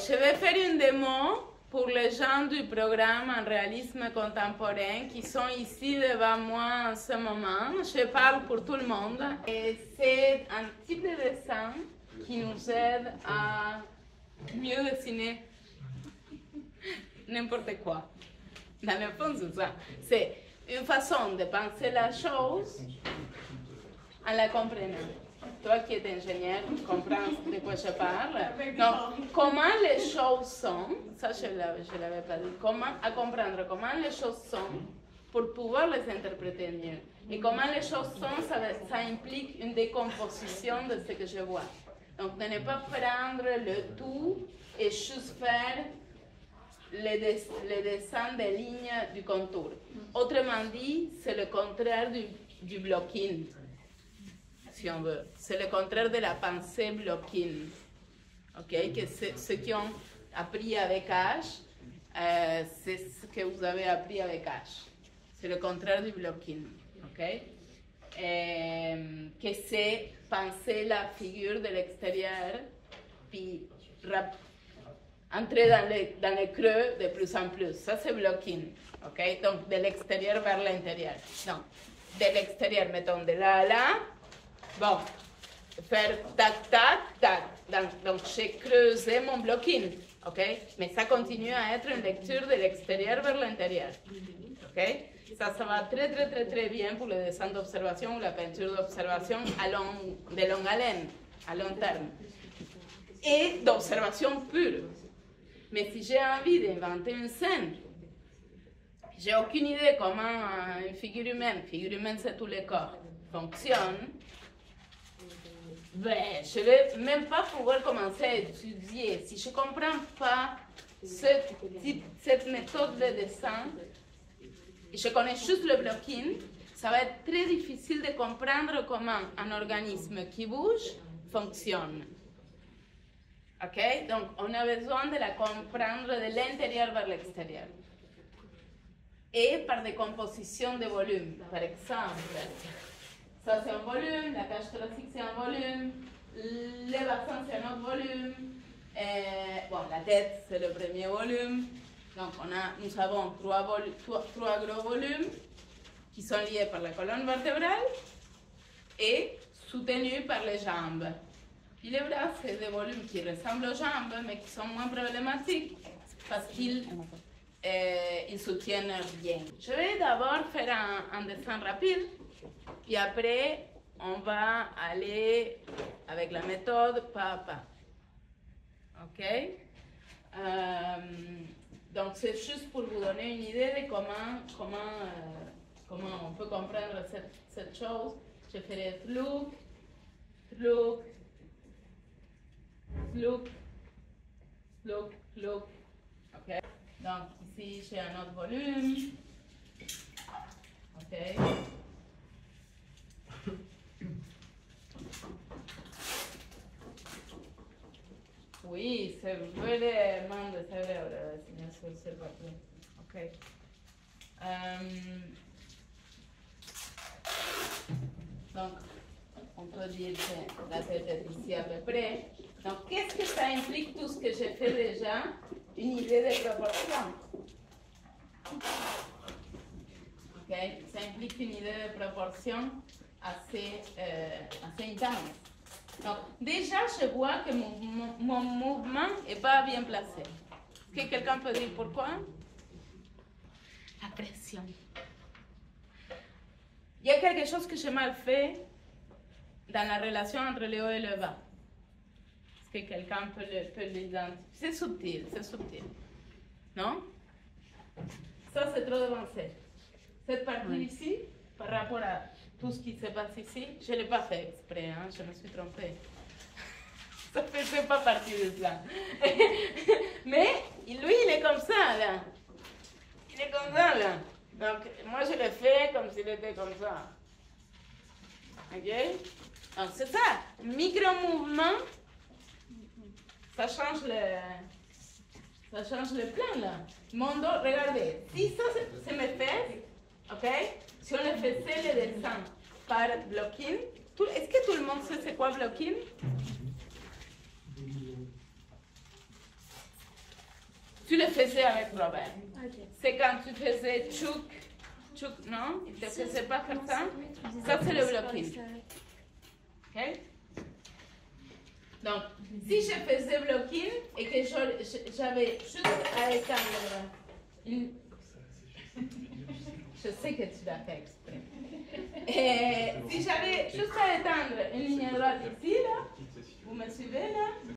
je vais faire une démo pour les gens du programme en réalisme contemporain qui sont ici devant moi en ce moment. Je parle pour tout le monde. Et c'est un type de dessin qui nous aide à mieux dessiner n'importe quoi. Dans le fond, c'est ça. C'est une façon de penser la chose en la comprenant. Toi qui es ingénieur, tu comprends de quoi je parle. Donc, comment les choses sont, ça je ne l'avais pas dit, à comprendre comment les choses sont pour pouvoir les interpréter mieux. Et comment les choses sont, ça implique une décomposition de ce que je vois. Donc, de ne pas prendre le tout et juste faire les dessins des lignes du contour. Autrement dit, c'est le contraire du blocking, si on veut. C'est le contraire de la pensée blocking. Okay? Que ceux qui ont appris avec H, c'est ce que vous avez appris avec H. C'est le contraire du blocking. Okay? Que c'est penser la figure de l'extérieur, puis entrer dans les creux de plus en plus. Ça, c'est blocking. Okay? Donc, de l'extérieur vers l'intérieur. Donc, de l'extérieur, mettons, de là à là. Bon, faire tac, tac, tac. Donc, j'ai creusé mon blocking. Okay? Mais ça continue à être une lecture de l'extérieur vers l'intérieur. Okay? Ça va très, très, très, très bien pour le dessin d'observation ou la peinture d'observation de longue haleine, à long terme. Et d'observation pure. Mais si j'ai envie d'inventer une scène, j'ai aucune idée comment une figure humaine c'est tous les corps, fonctionne, ben, je ne vais même pas pouvoir commencer à étudier. Si je ne comprends pas cette méthode de dessin, et je connais juste le blocking, ça va être très difficile de comprendre comment un organisme qui bouge fonctionne. Okay? Donc, on a besoin de la comprendre de l'intérieur vers l'extérieur. Et par des compositions de volume. Par exemple, ça c'est un volume, la cage thoracique c'est un volume, le bassin c'est un autre volume, bon, la tête c'est le premier volume. Donc, nous avons trois gros volumes qui sont liés par la colonne vertébrale et soutenus par les jambes. Puis les bras, c'est des volumes qui ressemblent aux jambes, mais qui sont moins problématiques parce qu'ils soutiennent bien. Je vais d'abord faire un dessin rapide, puis après, on va aller avec la méthode pas à pas. OK? Donc, c'est juste pour vous donner une idée de comment on peut comprendre cette chose. Je ferai look, look, look, look, look. OK? Donc, ici, j'ai un autre volume. OK? Oui, c'est vraiment de savoir c'est partout. OK. Donc, on peut dire que la tête est ici à peu près. Donc, qu'est-ce que ça implique tout ce que j'ai fait déjà? Une idée de proportion. OK? Ça implique une idée de proportion assez intense. Donc, déjà, je vois que mon mouvement n'est pas bien placé. Est-ce que quelqu'un peut dire pourquoi? La pression. Il y a quelque chose que j'ai mal fait dans la relation entre le haut et le bas. Est-ce que quelqu'un peut l'identifier? C'est subtil, c'est subtil. Non? Ça, c'est trop avancé. Cette partie ici, par rapport à tout ce qui se passe ici, je ne l'ai pas fait exprès, hein, je me suis trompée. Ça ne faisait pas partie de ça. Mais lui, il est comme ça, là. Il est comme ça, là. Donc, moi, je l'ai fait comme s'il était comme ça. OK? Donc, c'est ça. Micro-mouvement, ça change le plan, là. Mon dos, regardez. Si ça, c'est mes fesses, OK? Si on le faisait le dessin par blocking, est-ce que tout le monde sait c'est quoi blocking? Tu le faisais avec Robert. Ok. C'est quand tu faisais tchouk, non? Il ne te faisait pas faire ça? Ça, c'est le blocking. Ok? Donc, si je faisais blocking et que j'avais juste à éteindre une... Je sais que tu l'as fait exprès. Et si j'avais juste à éteindre une ligne droite ici, là, vous me suivez là?